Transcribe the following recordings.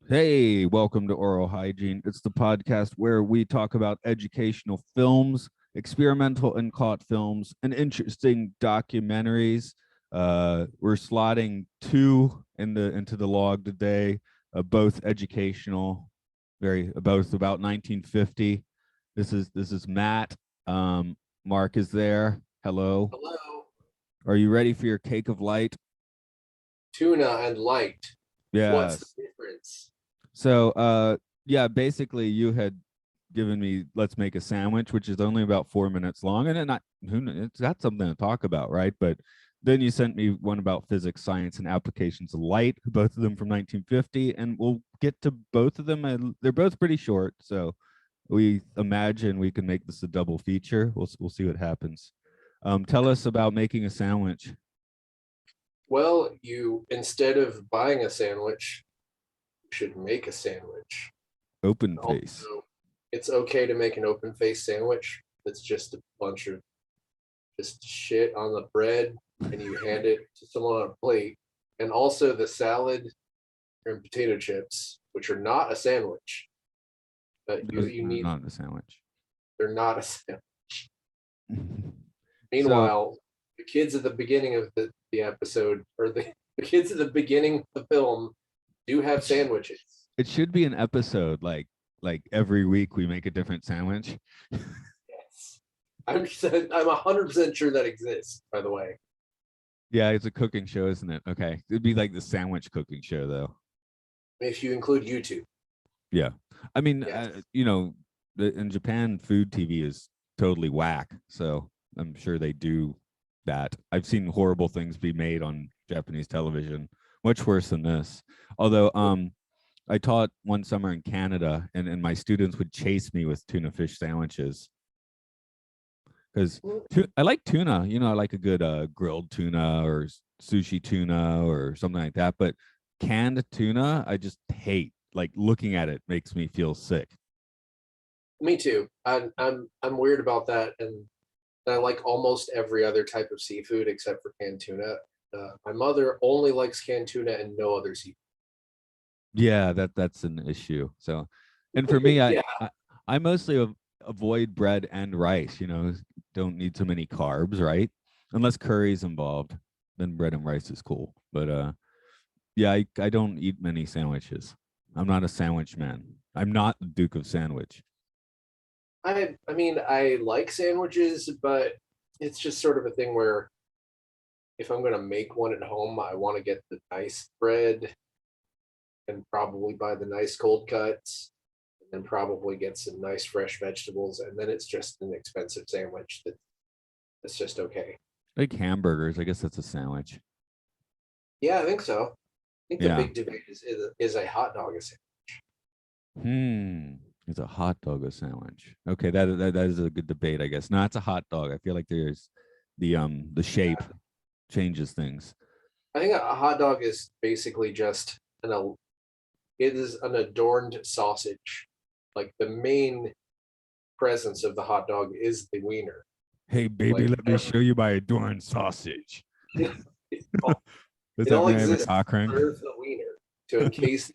Hey, welcome to Aural Hygiene. It's the podcast where we talk about educational films, experimental and caught films, and interesting documentaries. We're slotting two into the log today, both educational, both about 1950. This is Matt. Mark is there. Hello. Hello. Are you ready for your cake of light? Tuna and light. Yeah. What's the difference? So, yeah, basically you had given me let's make a sandwich, which is only about 4 minutes long, and it's got something to talk about, right? But then you sent me one about physics, science, and applications of light, both of them from 1950, and we'll get to both of them, and they're both pretty short, so we imagine we can make this a double feature. We'll see what happens. Tell us about making a sandwich. Well, you, instead of buying a sandwich, should make a sandwich. Open face. Also, it's okay to make an open face sandwich. It's just a bunch of just shit on the bread, and you hand it to someone on a plate. And also the salad and potato chips, which are not a sandwich. But you need not a sandwich. They're not a sandwich. Meanwhile, the kids at the beginning of the episode, or the kids at the beginning of the film, do have sandwiches. It should be an episode like every week we make a different sandwich. Yes. I'm 100% sure that exists, by the way. Yeah, it's a cooking show, isn't it? Okay. It'd be like the sandwich cooking show, though. If you include YouTube. Yeah. I mean, Yes. In Japan, food TV is totally whack. So I'm sure they do that. I've seen horrible things be made on Japanese television, much worse than this. Although I taught one summer in Canada, and my students would chase me with tuna fish sandwiches. Because I like tuna, I like a good grilled tuna or sushi tuna or something like that. But canned tuna, I just hate. Like looking at it makes me feel sick. Me too. I'm weird about that, and I like almost every other type of seafood except for canned tuna. My mother only likes canned tuna and no other seafood. Yeah, that's an issue. So, and for me, Yeah. I mostly avoid bread and rice. Don't need so many carbs, right? Unless curry's involved, then bread and rice is cool. But yeah, I don't eat many sandwiches. I'm not a sandwich man. I'm not the Duke of Sandwich. I mean, I like sandwiches, but it's just sort of a thing where if I'm going to make one at home, I want to get the nice bread and probably buy the nice cold cuts and then probably get some nice fresh vegetables. And then it's just an expensive sandwich that's just okay. Like hamburgers, I guess that's a sandwich. Yeah, I think so. I think Yeah. the big debate is a hot dog a sandwich? It's a hot dog a sandwich. Okay, that is a good debate, I guess. No, it's a hot dog. I feel like there's the shape changes things. I think a hot dog is basically just it is an adorned sausage. Like the main presence of the hot dog is the wiener. Hey, baby, let me show you my adorned sausage. It Does all that name exists a cock ring? to serve the wiener, to encase the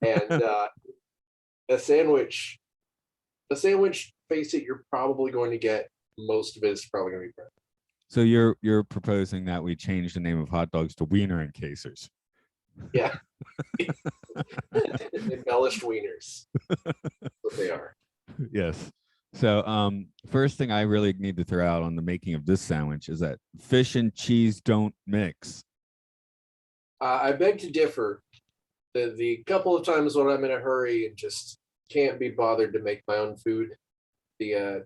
wiener. And a sandwich, face it, you're probably going to get most of it is probably going to be bread. So you're proposing that we change the name of hot dogs to wiener encasers? Yeah. Embellished wieners. That's what they are. Yes. So first thing I really need to throw out on the making of this sandwich is that fish and cheese don't mix. I beg to differ. The couple of times when I'm in a hurry and just can't be bothered to make my own food, the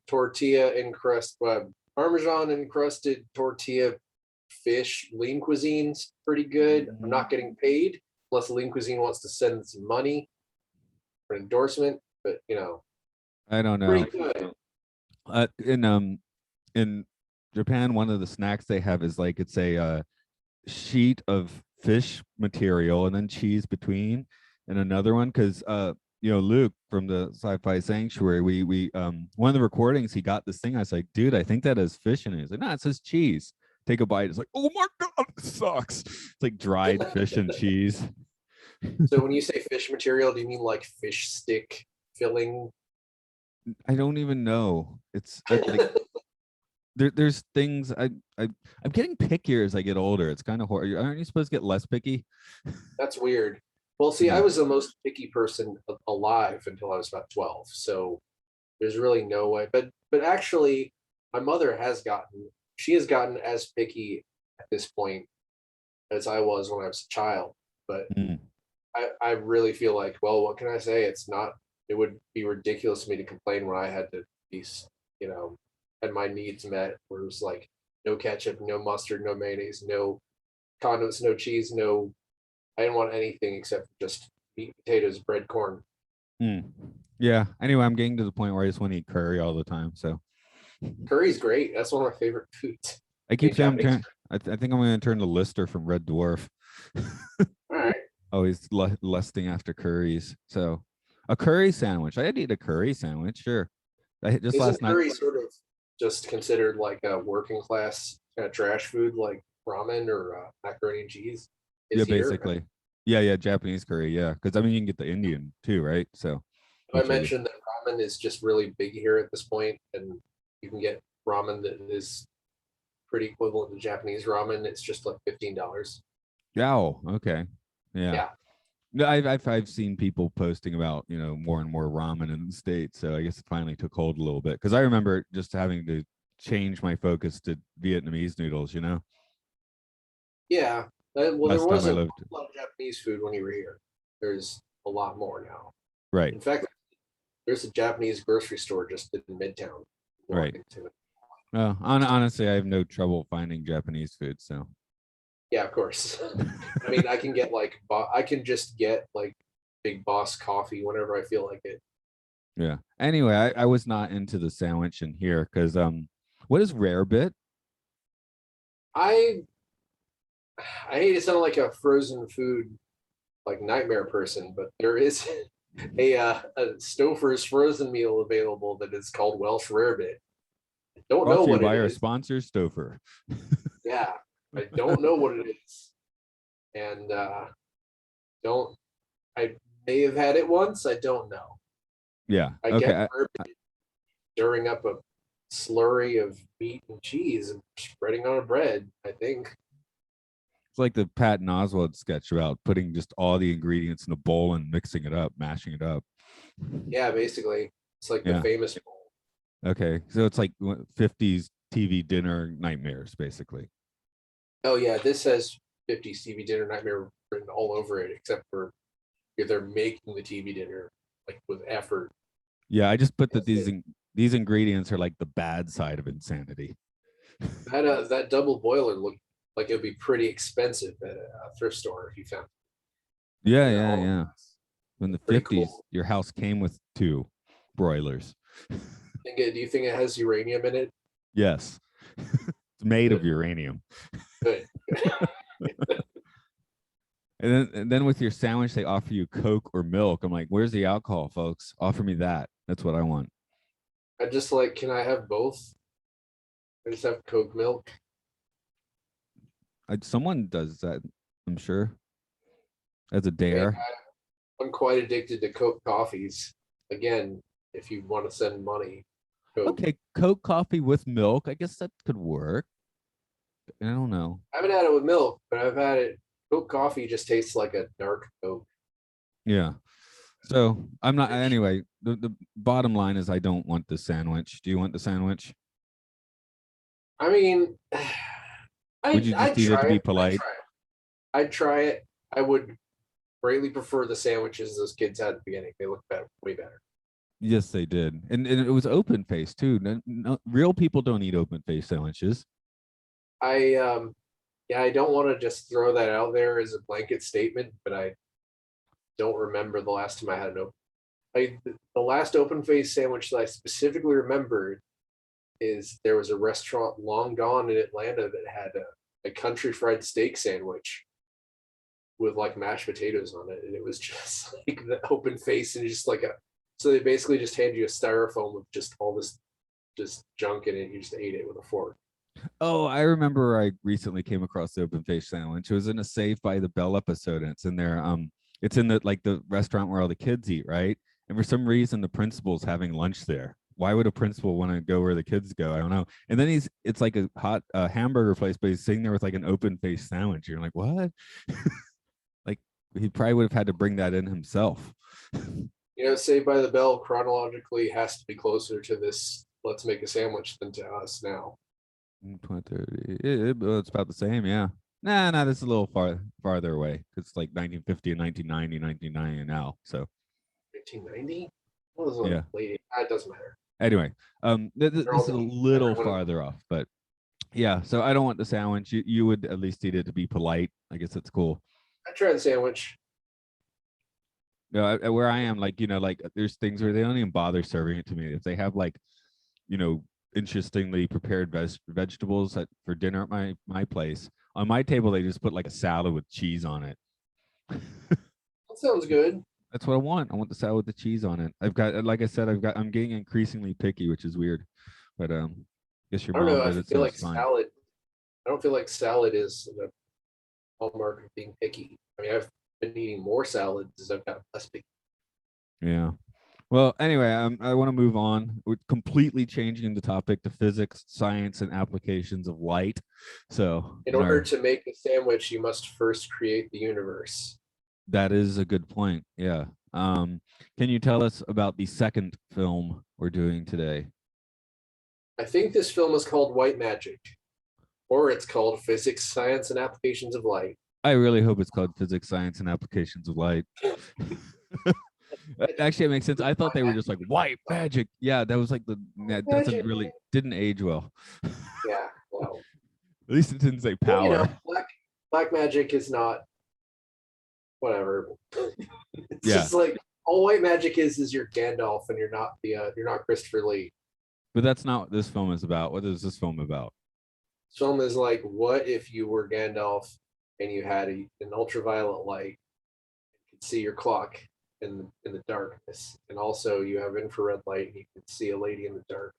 Parmesan encrusted tortilla fish lean cuisine's pretty good. I'm not getting paid unless Lean Cuisine wants to send some money for endorsement, but I don't know. Pretty good. In Japan, one of the snacks they have is like it's a sheet of fish material and then cheese between, and another one because Luke from the Sci-Fi Sanctuary, we one of the recordings he got this thing. I was like, dude, I think that has fish in it. He's like, no, it says cheese. take a bite. It's like, oh my God, it sucks. It's like dried fish and cheese. So when you say fish material, do you mean like fish stick filling? I don't even know. It's like there's things I'm getting pickier as I get older. It's kind of horrible. Aren't you supposed to get less picky? That's weird. Well, see, I Yeah. was the most picky person alive until I was about 12. So there's really no way. But actually, my mother she has gotten as picky at this point as I was when I was a child. But Mm. I really feel like, well, what can I say? It would be ridiculous for me to complain when I had to be, you know, had my needs met, where it was like no ketchup, no mustard, no mayonnaise, no condiments, no cheese, I didn't want anything except just meat, potatoes, bread, corn. Mm. Yeah. Anyway, I'm getting to the point where I just want to eat curry all the time. So Curry's great. That's one of my favorite foods. I I mean, keep saying Japanese. I think I'm going to turn to Lister from Red Dwarf. All right. Always lusting after curries. So a curry sandwich. I'd eat a curry sandwich. Sure. Just Isn't last night. curry sort of just considered like a working class kind of trash food, like ramen or macaroni and cheese? Yeah, Is here. basically. Yeah. Japanese curry. Yeah. Because I mean, you can get the Indian too, right? So, I which I guess, mentioned that ramen is just really big here at this point, and you can get ramen that is pretty equivalent to Japanese ramen. It's just like $15. yeah. Okay. Yeah. Yeah, No, I've seen people posting about more and more ramen in the States, so I guess it finally took hold a little bit because I remember just having to change my focus to Vietnamese noodles. yeah. Well, there Last time I wasn't lived, a lot of Japanese food when you were here. There's a lot more now. right, In fact, there's a Japanese grocery store just in Midtown. right. Walk into it. Honestly, I have no trouble finding Japanese food. So Yeah, of course. I mean, I can just get like Big Boss coffee whenever I feel like it. yeah. Anyway, I was not into the sandwich in here because what is rare bit? I I hate to sound like a frozen food like nightmare person, but there is a Stouffer's frozen meal available that is called Welsh Rarebit. Don't Brought know to you what it by our is. sponsor, Stouffer. Yeah, I don't know what it is, and don't I may have had it once. I don't know. Yeah. I Okay. get rarebit stirring up a slurry of meat and cheese and spreading on a bread. I think. It's like the Patton Oswalt sketch about putting just all the ingredients in a bowl and mixing it up, mashing it up. Yeah, basically, it's like the Yeah. famous bowl. Okay. So it's like 50s TV dinner nightmares, basically. Oh yeah, this has 50 TV dinner nightmare written all over it, except for if they're making the TV dinner like with effort. Yeah, I just put that Yes, these ingredients are like the bad side of insanity. that double boiler looked like it would be pretty expensive at a thrift store if you found Yeah, it yeah, all. yeah. In the Pretty 50s, cool. your house came with 2 broilers. Do you think it has uranium in it? Yes. It's made of Good. uranium. Good. And then with your sandwich, they offer you Coke or milk. I'm like, where's the alcohol, folks? Offer me that. That's what I want. I just like, can I have both? I just have Coke milk. Someone does that, I'm sure, as a Okay, dare. I'm quite addicted to Coke coffees. Again, if you want to send money, Coke. Okay, Coke coffee with milk. I guess that could work. I don't know. I haven't had it with milk, but I've had it. Coke coffee just tastes like a dark Coke. Yeah. So I'm not anyway. The bottom line is I don't want the sandwich. Do you want the sandwich? I mean, Would you just I'd eat it to try be it. polite? I'd try it. I would greatly prefer the sandwiches those kids had at the beginning. They look better, way better. Yes, they did, and it was open face too. No, real people don't eat open face sandwiches. I yeah, I don't want to just throw that out there as a blanket statement, but I don't remember the last time I had an open. The last open face sandwich that I specifically remembered is there was a restaurant long gone in Atlanta that had a country fried steak sandwich with like mashed potatoes on it, and it was just like the open face and just like a. So they basically just hand you a styrofoam with just all this just junk in it. You just ate it with a fork. Oh, I remember I recently came across the open face sandwich. It was in a Saved by the Bell episode, and it's in there. It's in the like the restaurant where all the kids eat, right? And for some reason, the principal's having lunch there. Why would a principal want to go where the kids go? I don't know. And then it's like a hot hamburger place, but he's sitting there with like an open face sandwich. You're like, what? Like he probably would have had to bring that in himself. You know, Saved by the Bell chronologically has to be closer to this let's make a sandwich than to us now. 2030. It's about the same, yeah. Nah, this is a little farther away. It's like 1950 and 1990, 1990 now. So 1990? What was yeah. it? Late? It doesn't matter. Anyway, this is a little everyone- farther off, but yeah. So I don't want the sandwich. You would at least eat it to be polite. I guess it's cool. I tried the sandwich. No, where I am, like like there's things where they don't even bother serving it to me. If they have like, interestingly prepared vegetables for dinner at my place, on my table they just put like a salad with cheese on it. That sounds good. That's what I want. I want the salad with the cheese on it. I've got, like I said, I'm getting increasingly picky, which is weird. But I guess your I don't mom know. I did it, feel so like it's fine. salad. I don't feel like salad is the hallmark of being picky. I mean, I've been eating more salads as I've got less picky. Yeah. Well, anyway, I want to move on. We're completely changing the topic to physics, science, and applications of light. So, In order to make a sandwich, you must first create the universe. that is a good point. Yeah. Can you tell us about the second film we're doing today? I think this film is called White Magic, or it's called Physics, Science, and Applications of Light. I really hope it's called Physics, Science, and Applications of Light. Actually, it makes sense. I thought they were just like white magic. Yeah, that was like that doesn't really didn't age well. Yeah, well, At least it didn't say power. well, black magic is not whatever. It's just like all white magic is your Gandalf, and you're not Christopher Lee. But that's not what this film is about. What is this film about? This film is like, what if you were Gandalf and you had an ultraviolet light, you could see your clock in the darkness, and also you have infrared light, and you can see a lady in the dark,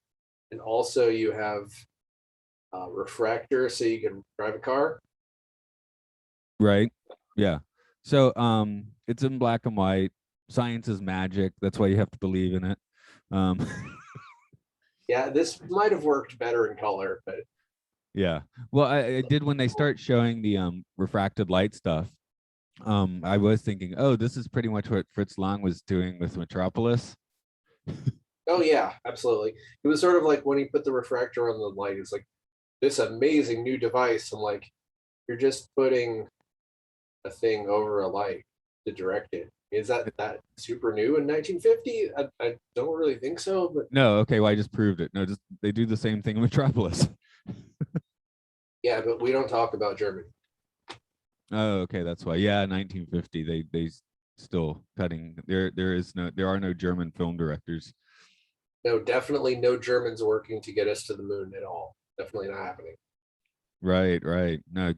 and also you have a refractor, so you can drive a car. Right. Yeah. So it's in black and white. Science is magic. That's why you have to believe in it. Um Yeah, this might have worked better in color, but yeah. Well, I did when they start showing the refracted light stuff. I was thinking, oh, this is pretty much what Fritz Lang was doing with Metropolis. oh yeah, absolutely. It was sort of like when he put the refractor on the light, it's like this amazing new device. I'm like, you're just putting a thing over a light to direct it. Is that super new in 1950? I don't really think so, but No, okay, well, I just proved it. No, just they do the same thing in Metropolis. yeah, but we don't talk about Germany. Oh, okay, that's why. Yeah, 1950. They still cutting. There are no German film directors. No, definitely no Germans working to get us to the moon at all. Definitely not happening. Right. No,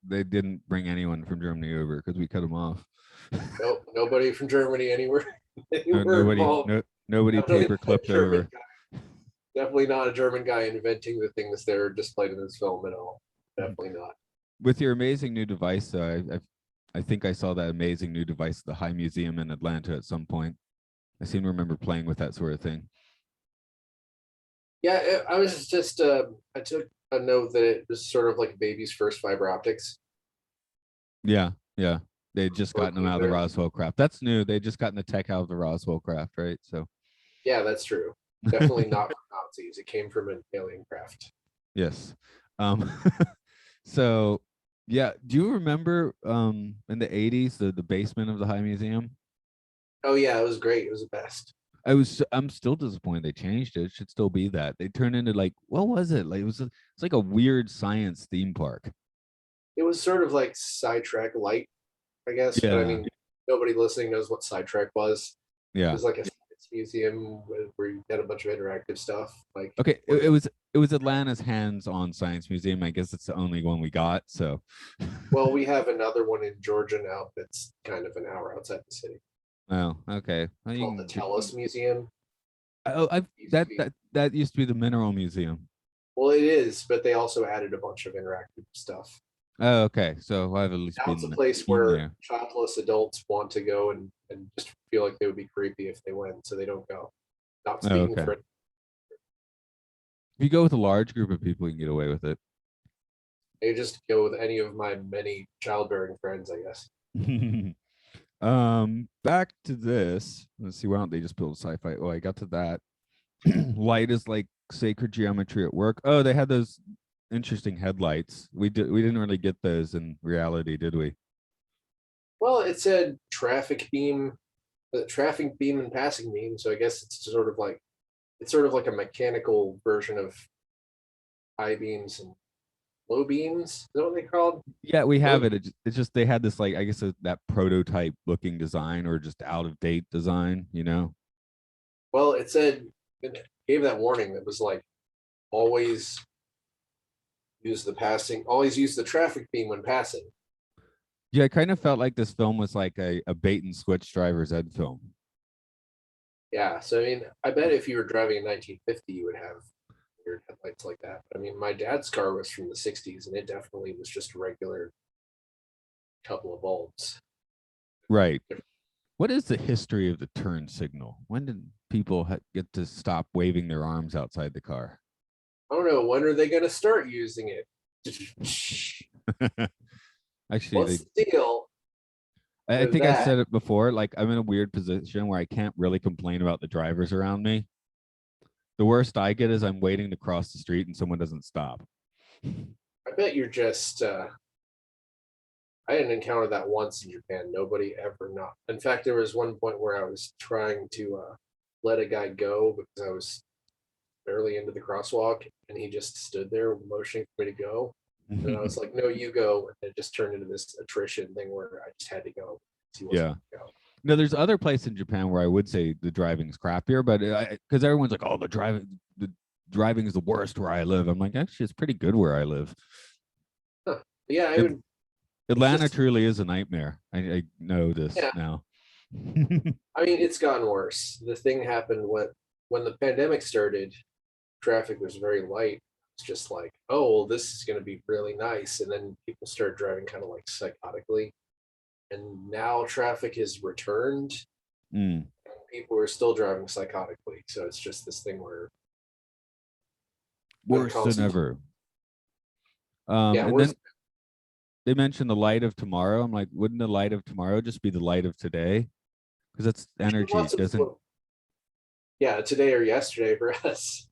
they didn't bring anyone from Germany over because we cut them off. Nope, nobody from Germany anywhere. Nobody paper clipped over. Definitely not a German guy inventing the things that are displayed in this film at all. Definitely not. With your amazing new device, though, I think I saw that amazing new device at the High Museum in Atlanta at some point. I seem to remember playing with that sort of thing. Yeah, I was just I took a note that it was sort of like baby's first fiber optics. Yeah. They'd just gotten them out of the Roswell craft. That's new. They just gotten the tech out of the Roswell craft, right? So yeah, that's true. Definitely not from Nazis. It came from an alien craft. Yes. So yeah, do you remember in the 80s the basement of the High Museum? Oh yeah, it was great. It was the best. I'm still disappointed they changed it. It should still be that. They turned into like, what was it? Like it's like a weird science theme park. It was sort of like Sidetrack Light, I guess. Yeah. But I mean, nobody listening knows what Sidetrack was. Yeah. It was like a science museum where you had a bunch of interactive stuff. Like okay, it was Atlanta's hands-on science museum. I guess it's the only one we got. So well, we have another one in Georgia now that's kind of an hour outside the city. Oh, okay. Well, Called the Tellus Museum. that used to be the Mineral Museum. Well, it is, but they also added a bunch of interactive stuff. Oh, okay. So I've at least Now it's a been place been where there. childless adults want to go and just feel like they would be creepy if they went, so they don't go. Not Oh, speaking okay. for. If you go with a large group of people, you can get away with it. I just go with any of my many childbearing friends, I guess. Back to this. Let's see. Why don't they just build sci-fi? Oh, I got to that. Light is like sacred geometry at work. Oh, they had those interesting headlights. We didn't really get those in reality, did we? Well, it said traffic beam and passing beam, so I guess it's sort of like a mechanical version of high beams and low beams. Is that what they called? Yeah, we Low have it. It's just they had this like I guess that prototype looking design or just out of date design, you know? Well, it gave that warning that was like always always use the traffic beam when passing. Yeah, I kind of felt like this film was like a bait and switch driver's ed film. Yeah, so I mean, I bet if you were driving in 1950, you would have weird headlights like that. But I mean, my dad's car was from the 60s, and it definitely was just a regular couple of bulbs. Right. What is the history of the turn signal? When did people get to stop waving their arms outside the car? I don't know, when are they going to start using it? Actually, What's the deal I with think I that? said it before. Like I'm in a weird position where I can't really complain about the drivers around me. The worst I get is I'm waiting to cross the street and someone doesn't stop. I bet you're just. I didn't encounter that once in Japan. Nobody ever not. In fact, there was one point where I was trying to let a guy go because I was barely into the crosswalk, and he just stood there motioning for me to go. And I was like, "No, you go." And it just turned into this attrition thing where I just had to go. He wasn't Yeah. going to go. No, there's other places in Japan where I would say the driving's crappier, but because everyone's like, "Oh, the driving is the worst where I live." I'm like, actually, it's pretty good where I live. Huh. Yeah, I It, would. It's Atlanta just truly is a nightmare. I know this yeah. now. I mean, it's gotten worse. The thing happened when the pandemic started. Traffic was very light. It's just like, oh, well, this is going to be really nice, and then people start driving kind of like psychotically. And now traffic has returned. Mm, People are still driving psychotically, so it's just this thing where kind of worse than constant. ever. Yeah, And we're then they mentioned the light of tomorrow. I'm like, wouldn't the light of tomorrow just be the light of today? Because that's energy, lots of doesn't? yeah, today or yesterday for us.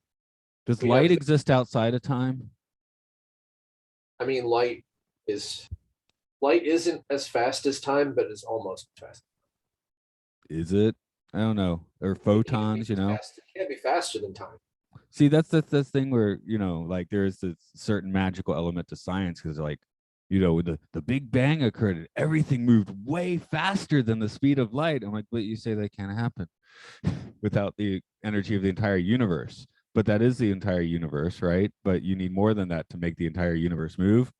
Does We have, light exist outside of time? I mean, light isn't as fast as time, but it's almost fast. Is it? I don't know. Or It can't be photons, you know? fast. It can't be faster than time. See, that's the thing where, like there's this certain magical element to science because like, the Big Bang occurred and everything moved way faster than the speed of light. I'm like, but you say that can't happen without the energy of the entire universe. But that is the entire universe, right? But you need more than that to make the entire universe move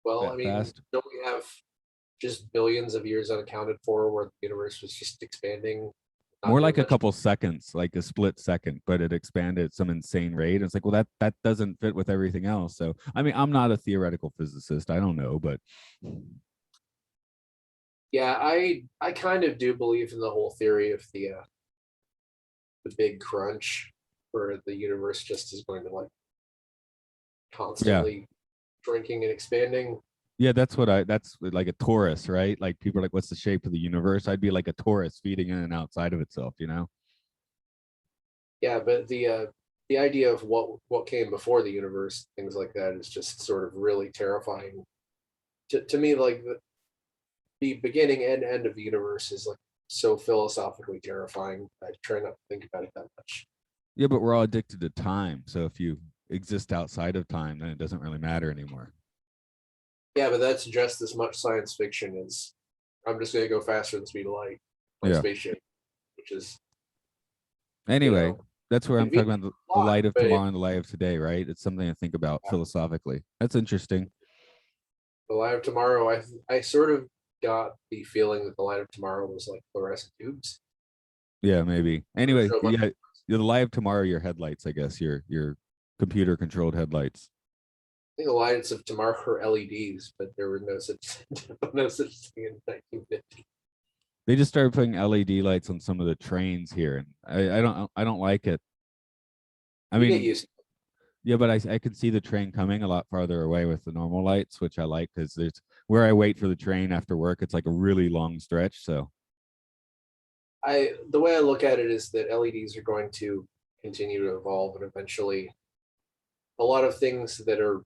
Well, I that mean, fast. don't we have just billions of years unaccounted for where the universe was just expanding, not More doing like a much? couple seconds, like a split second, but it expanded at some insane rate. It's like, well, that doesn't fit with everything else. So, I mean, I'm not a theoretical physicist. I don't know, but Yeah, I kind of do believe in the whole theory of the big crunch, where the universe just is going to like yeah, constantly shrinking and expanding. yeah, that's like a torus, right? Like people are like, what's the shape of the universe? I'd be like a torus feeding in and outside of itself, you know? Yeah, but the idea of what came before the universe, things like that, is just sort of really terrifying. To me, like the beginning and end of the universe is like so philosophically terrifying. I try not to think about it that much. Yeah, but we're all addicted to time. So if you exist outside of time, then it doesn't really matter anymore. Yeah, but that's just as much science fiction as I'm just going to go faster than the speed of light, my Yeah. spaceship, which is, you Anyway, know, that's where I'm talking convenient about the plot, light of but tomorrow and the light of today, right? It's something to think about philosophically. That's interesting. the light of tomorrow, I sort of got the feeling that the light of tomorrow was like fluorescent tubes. Yeah, maybe. Sort of Anyway, show a bunch yeah, the light of tomorrow, your headlights, I guess, your computer controlled headlights. I think the lights of tomorrow are LEDs, but there were no such no such thing in 1950. They just started putting LED lights on some of the trains here, and I don't like it. I You get mean, used to yeah, but I can see the train coming a lot farther away with the normal lights, which I like because there's where I wait for the train after work. It's like a really long stretch. So the way I look at it is that LEDs are going to continue to evolve, and eventually a lot of things that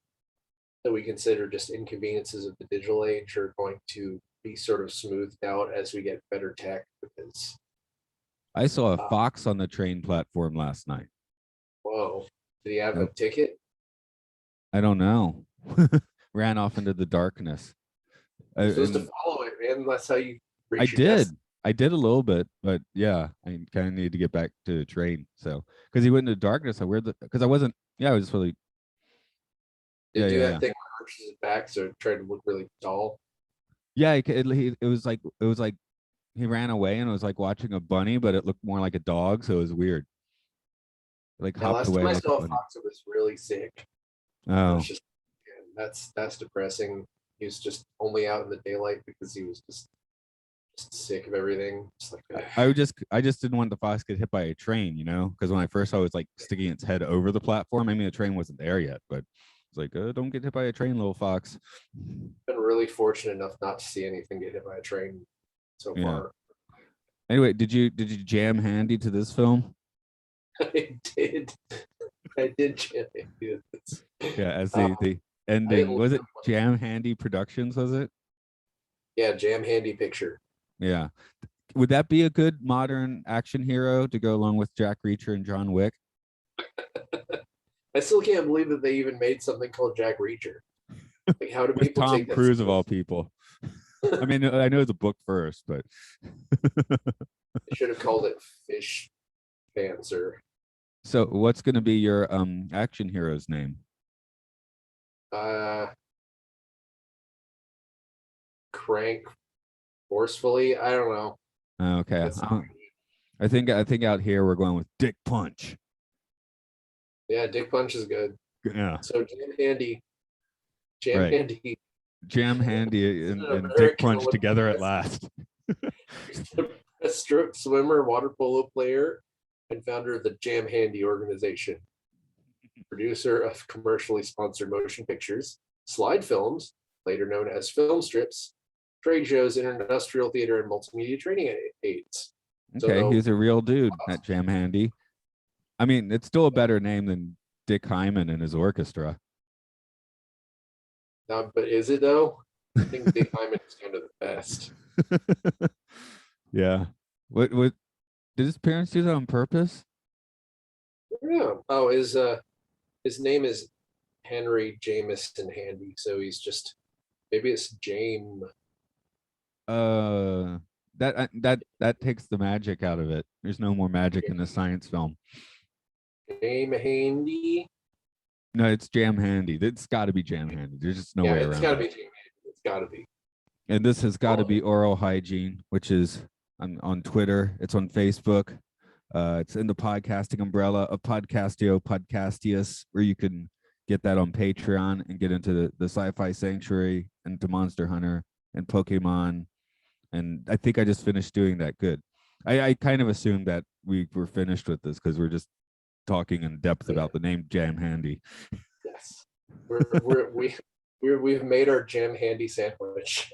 we consider just inconveniences of the digital age are going to be sort of smoothed out as we get better tech, because I saw a fox on the train platform last night. whoa, did he have a Yep. ticket? I don't know. Ran off into the darkness. You're supposed to And follow it, man. That's how you I reach your did. destiny. I did a little bit, but yeah, I kind of need to get back to the train. So because he went into darkness, I weird because I wasn't. Yeah, I was just really. Did Yeah, you do yeah, that yeah. thing where it arches his back so it tried to look really tall? Yeah, it was like he ran away and it was like watching a bunny, but it looked more like a dog, so it was weird. Like Yeah, hopped last time away I like a saw a bunny. fox, it was really sick. I was Oh, just, man, that's depressing. He was just only out in the daylight because he was just sick of everything. Just like, I just didn't want the fox to get hit by a train, you know, because when I first saw it was like sticking its head over the platform. I mean, the train wasn't there yet, but it's like, don't get hit by a train, little fox. been really fortunate enough not to see anything get hit by a train so Yeah. far. Anyway, did you jam handy to this film? I did, I did champion this. Yeah, as Um, the I didn't ending look was it up what- Jam Handy Productions? Was it? yeah, Jam Handy Picture. Yeah. Would that be a good modern action hero to go along with Jack Reacher and John Wick? I still can't believe that they even made something called Jack Reacher. Like, how do With people Tom take that Cruise of seriously? all people. I mean, I know it's a book first, but They should have called it Fish Panzer. so what's going to be your action hero's name? Uh, Crank forcefully. I don't know. Okay, That's I think out here we're going with Dick Punch. yeah. Dick Punch is good. Yeah, So Jam right. Handy, Jam Handy is an and Dick American Punch Olympic together at last. breaststroke swimmer, water polo player, and founder of the Jam Handy organization. Producer of commercially sponsored motion pictures, slide films, later known as film strips, trade shows, industrial theater, and multimedia training aids. Okay, So, he's a real dude at Jam Handy. I mean, it's still a better name than Dick Hyman and his orchestra. but is it though? I think Dick Hyman is kind of the best. Yeah. What did his parents do that on purpose? Yeah. Oh, his name is Henry Jameson Handy, so he's just maybe it's James. That takes the magic out of it. There's no more magic in the science film. James Handy. No, it's Jam Handy. It's got to be Jam Handy. There's just no Yeah, way it's around got to be it. James Handy. It's got to be. And this has got to Oh, be Aural Hygiene, which is on Twitter. It's on Facebook. It's in the podcasting umbrella of Podcastio Podcastius, where you can get that on Patreon and get into the Sci-Fi Sanctuary and to Monster Hunter and Pokemon. And I think I just finished doing that. Good. I kind of assumed that we were finished with this because we're just talking in depth about the name Jam Handy. yes. We've made our Jam Handy sandwich.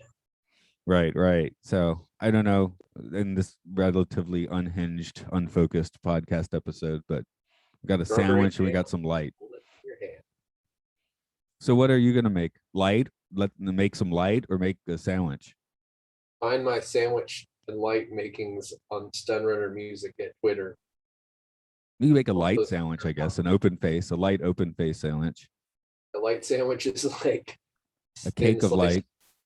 Right. So I don't know in this relatively unhinged, unfocused podcast episode, but we got a sandwich and we got some light. So what are you gonna make? Light? Make some light or make a sandwich? Find my sandwich and light makings on Stunrunner Music at Twitter. You make a light sandwich, I guess, a light open face sandwich. The light sandwich is like A cake of light.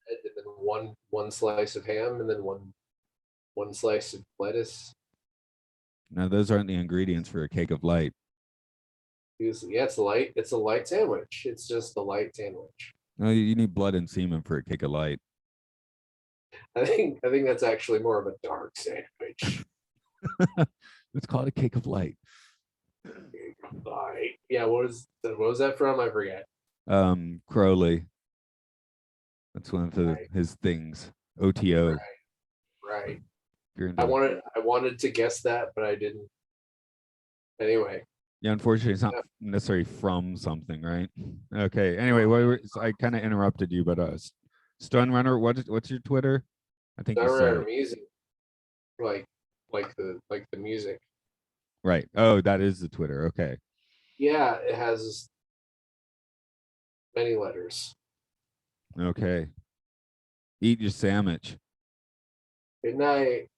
and then one slice of ham, and then one slice of lettuce. No, those aren't the ingredients for a cake of light. Yeah, it's light. It's a light sandwich. It's just a light sandwich. No, you need blood and semen for a cake of light. I think that's actually more of a dark sandwich. It's called a cake of light. There you go. Yeah, what was that from? I forget. Crowley. That's one of Right, his things. OTO. right, right. If you're I into, wanted I wanted to guess that, but I didn't. Anyway, yeah, unfortunately, it's not yeah, necessarily from something, right? Okay. Anyway, so I kind of interrupted you, but Stun Runner, what's your Twitter? I think you said genre it. music, like like the music. Right. Oh, that is the Twitter. Okay. Yeah, it has many letters. Okay. Eat your sandwich. Good night.